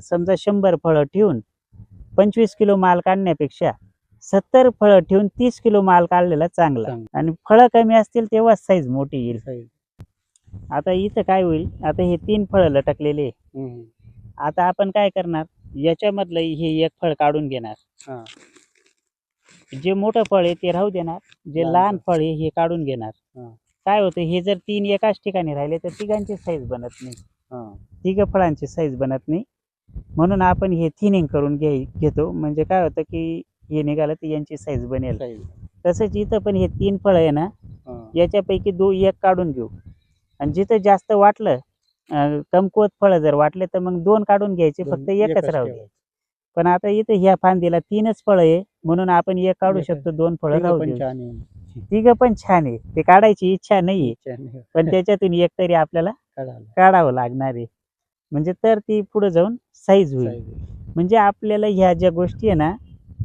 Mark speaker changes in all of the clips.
Speaker 1: समजा 100 फळं ठेवून 25 किलो माल काढण्यापेक्षा 70 फळं ठेवून 30 किलो माल काढलेला चांगला.
Speaker 2: चांगलं.
Speaker 1: आणि फळं कमी असतील तेव्हा साईज मोठी येईल.
Speaker 2: साईज.
Speaker 1: आता इथं काय होईल, आता हे 3 फळं लटकलेले आहे.
Speaker 2: हम्म.
Speaker 1: आता आपण काय करणार, याच्यामधलं हे एक फळ काढून घेणार.
Speaker 2: हा.
Speaker 1: जे मोठं फळ आहे ते राहू देणार, जे
Speaker 2: लहान
Speaker 1: लहान
Speaker 2: फळ.
Speaker 1: फळ आहे हे काढून घेणार.
Speaker 2: हा.
Speaker 1: काय होतं, हे जर 3 एकाच ठिकाणी राहिले तर तिघांची साईज बनत नाही,
Speaker 2: हा.
Speaker 1: तिघ फळांची साईज बनत नाही. म्हणून आपण हे थिनिंग करून घेतो. म्हणजे काय होतं की हे निघालं तर यांची साईज बनेल.
Speaker 2: साईज.
Speaker 1: तसंच इथं पण हे 3 फळं आहे ना,
Speaker 2: हा.
Speaker 1: याच्यापैकी एक काढून घेऊ. आणि जिथं जास्त वाटलं, कमकुवत फळं जर वाटले तर मग 2 काढून घ्यायचे, फक्त एकच राहू दे.
Speaker 2: ठेवायचं.
Speaker 1: पण आता इथं ह्या फांदीला 3च फळं आहे, म्हणून आपण एक काढू
Speaker 2: एकच.
Speaker 1: शकतो, 2 फळं
Speaker 2: तिघं
Speaker 1: राहू
Speaker 2: पण
Speaker 1: देऊ.
Speaker 2: छान आहे.
Speaker 1: तिघं पण छान आहे, ते काढायची इच्छा नाहीये,
Speaker 2: छान आहे.
Speaker 1: पण त्याच्यातून एक तरी आपल्याला
Speaker 2: काढायला.
Speaker 1: काढावं लागणार आहे. म्हणजे तर ती पुढे जाऊन साईज होईल.
Speaker 2: साईज आहे.
Speaker 1: म्हणजे आपल्याला ह्या ज्या गोष्टी आहे ना,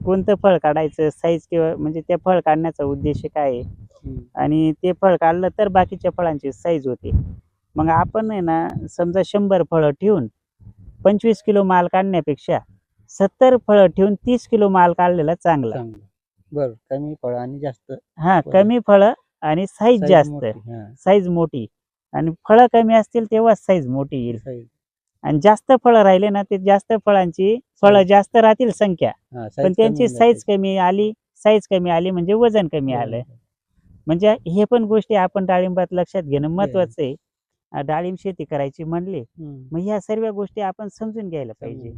Speaker 1: कोणतं फळ काढायचं, साईज किंवा म्हणजे त्या फळ काढण्याचा उद्देश काय आहे,
Speaker 2: हम्म.
Speaker 1: आणि ते फळ काढलं तर बाकीच्या फळांची साईज होते. मग आपण आहे ना, समजा 100 फळं ठेवून 25 किलो माल काढण्यापेक्षा 70 फळं ठेवून 30 किलो माल काढलेला चांगला.
Speaker 2: चांगलं. बरं. कमी फळ आणि जास्त
Speaker 1: हा,
Speaker 2: बरं.
Speaker 1: कमी फळं आणि साईज
Speaker 2: साईज
Speaker 1: जास्त,
Speaker 2: मोठी. हा.
Speaker 1: साईज मोठी. आणि फळं कमी असतील तेव्हा साईज मोठी येईल.
Speaker 2: साईज.
Speaker 1: आणि जास्त फळं राहिले ना, ते जास्त फळांची फळं जास्त राहतील संख्या,
Speaker 2: हा.
Speaker 1: पण
Speaker 2: साईज
Speaker 1: त्यांची
Speaker 2: कमी
Speaker 1: साईज कमी आली. साईज कमी आली म्हणजे वजन कमी आलं. म्हणजे हे पण गोष्टी आपण डाळिंबात लक्षात घेणं महत्वाचं आहे. डाळिंब शेती करायची म्हणले,
Speaker 2: हम्म.
Speaker 1: मग ह्या सर्व गोष्टी आपण समजून घ्यायला पाहिजे.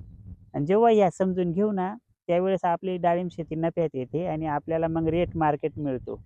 Speaker 1: आणि जेव्हा या समजून घेऊ ना, त्यावेळेस आपली डाळिंब शेती नफ्यात येते आणि आपल्याला मग रेट मार्केट मिळतो.